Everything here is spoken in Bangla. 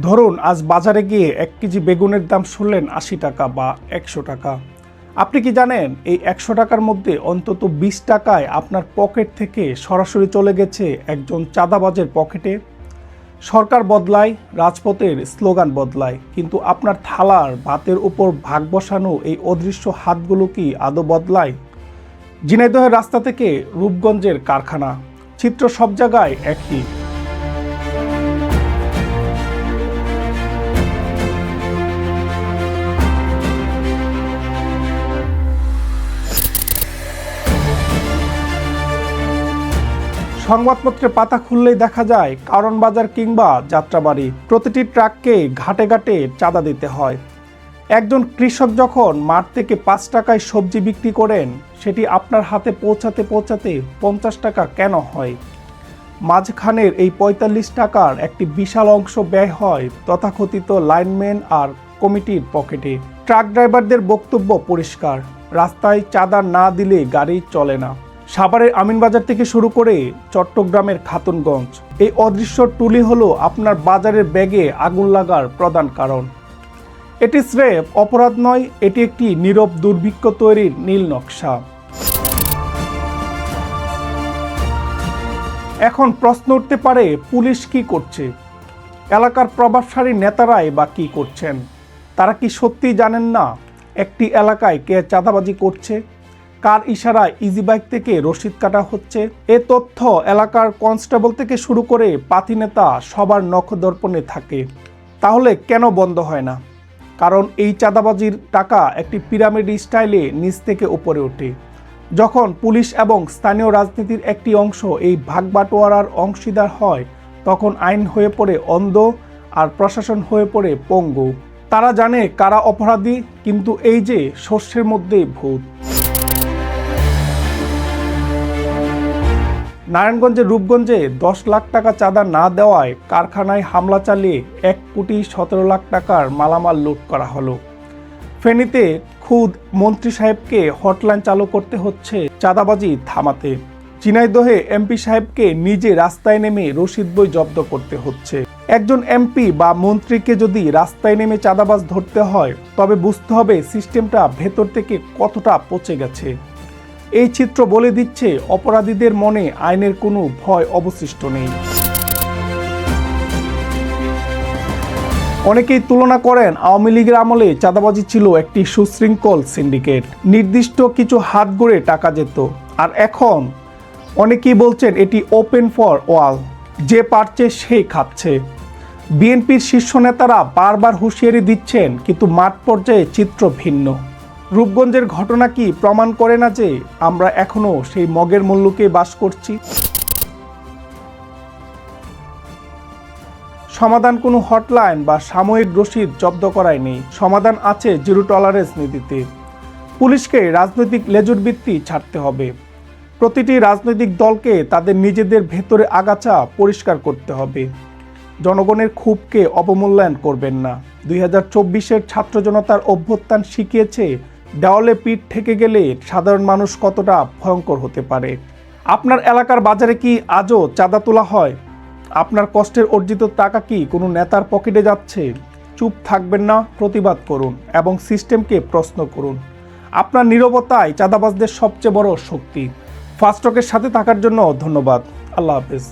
ধরুন আজ বাজারে গিয়ে 1 কেজি বেগুনের দাম শুনলেন 80 টাকা বা 100 টাকা। আপনি কি জানেন এই 100 টাকার মধ্যে অন্তত 20 টাকায় আপনার পকেট থেকে সরাসরি চলে গেছে একজন চাঁদাবাজের পকেটে? সরকার বদলায়, রাজপথের স্লোগান বদলায়, কিন্তু আপনার থালার ভাতের উপর ভাগ বসানো এই অদৃশ্য হাতগুলো কি আদৌ বদলায়? ঝিনাইদহের রাস্তা থেকে রূপগঞ্জের কারখানা, চিত্র সব জায়গায় একই। সংবাদপত্রে পাতা খুললেই দেখা যায় কারণ বাজার কিংবা যাত্রাবাড়ি, প্রতিটি ট্রাককে ঘাটে ঘাটে চাঁদা দিতে হয়। একজন কৃষক যখন মাঠ থেকে 5 টাকায় সবজি বিক্রি করেন, সেটি আপনার হাতে পৌঁছাতে পৌঁছাতে 50 টাকা কেন হয়? মাঝখানের এই 45 টাকার একটি বিশাল অংশ ব্যয় হয় তথাকথিত লাইনম্যান আর কমিটির পকেটে। ট্রাক ড্রাইভারদের বক্তব্য পরিষ্কার, রাস্তায় চাঁদা না দিলে গাড়ি চলে না। সাভারের আমিনবাজার থেকে শুরু করে চট্টগ্রামের খাতুনগঞ্জ, এই অদৃশ্য টুলি হলো আপনার বাজারের ব্যাগে আগুন লাগার প্রধান কারণ। এটি স্রেফ অপরাধ নয়, এটি একটি নীরব দুর্ভিক্ষ তৈরির নীল নকশা। এখন প্রশ্ন উঠতে পারে, পুলিশ কি করছে? এলাকার প্রভাবশালী নেতারাই বা কি করছেন? তারা কি সত্যি জানেন না একটি এলাকায় কে চাঁদাবাজি করছে, কার ইশারায় ইজি বাইক থেকে রসিদ কাটা হচ্ছে? এ তথ্য এলাকার কনস্টেবল থেকে শুরু করে পাতি নেতা সবার নখদর্পণে থাকে। তাহলে কেন বন্ধ হয় না? কারণ এই চাঁদাবাজির টাকা একটি পিরামিড স্টাইলে নিচ থেকে উপরে ওঠে। যখন পুলিশ এবং স্থানীয় রাজনীতির একটি অংশ এই ভাগবাটোয়ারার অংশীদার হয়, তখন আইন হয়ে পড়ে অন্ধ আর প্রশাসন হয়ে পড়ে পঙ্গু। তারা জানে কারা অপরাধী, কিন্তু এই যে শস্যের মধ্যে ভূত। নারায়ণগঞ্জের রূপগঞ্জে 10 লাখ টাকা চাঁদা না দেওয়ায় কারখানায় হামলা চালিয়ে 1,17,00,000 টাকার মালামাল লুট করা হলো। ফেনীতে খুদ মন্ত্রী সাহেবকে হটলাইন চালু করতে হচ্ছে চাঁদাবাজি থামাতে। ঝিনাইদহে এমপি সাহেবকে নিজে রাস্তায় নেমে রসিদ বই জব্দ করতে হচ্ছে। একজন এমপি বা মন্ত্রীকে যদি রাস্তায় নেমে চাঁদাবাজ ধরতে হয়, তবে বুঝতে হবে সিস্টেমটা ভেতর থেকে কতটা পচে গেছে। এই চিত্র বলে দিচ্ছে অপরাধীদের মনে আইনের কোনো ভয় অবশিষ্ট নেই। অনেকেই তুলনা করেন আওয়ামী লীগের আমলে চাঁদাবাজি ছিল একটি সুশৃঙ্খল সিন্ডিকেট, নির্দিষ্ট কিছু হাত গড়ে টাকা যেত। আর এখন অনেকেই বলছেন এটি ওপেন ফর ওয়াল, যে পারছে সেই খাচ্ছে। বিএনপির শীর্ষ নেতারা বারবার হুঁশিয়ারি দিচ্ছেন, কিন্তু মাঠ পর্যায়ে চিত্র ভিন্ন। রূপগঞ্জের ঘটনা কি প্রমাণ করে না যে আমরা এখনো সেই মগের মুল্লুকে বাস করছি? সমাধান কোনো হটলাইন বা সাময়িক রসিদ জব্দ করায় নেই, সমাধান আছে জিরো টলারেন্স নীতিতে। পুলিশকে রাজনৈতিক লেজুরবৃত্তি ছাড়তে হবে। প্রতিটি রাজনৈতিক দলকে তাদের নিজেদের ভেতরে আগাছা পরিষ্কার করতে হবে। জনগণের ক্ষোভকে অবমূল্যায়ন করবেন না। 2024-এর ছাত্র জনতার অভ্যুত্থান শিখিয়েছে দেওয়ালে পিঠ ঠেকে গেলে সাধারণ মানুষ কতটা ভয়ঙ্কর হতে পারে। আপনার এলাকার বাজারে কি আজও চাঁদা তোলা হয়? আপনার কষ্টের অর্জিত টাকা কি কোনো নেতার পকেটে যাচ্ছে? চুপ থাকবেন না, প্রতিবাদ করুন এবং সিস্টেমকে প্রশ্ন করুন। আপনার নীরবতাই চাঁদাবাজদের সবচেয়ে বড় শক্তি। ফাস্ট টকের সাথে থাকার জন্য ধন্যবাদ। আল্লাহ হাফেজ।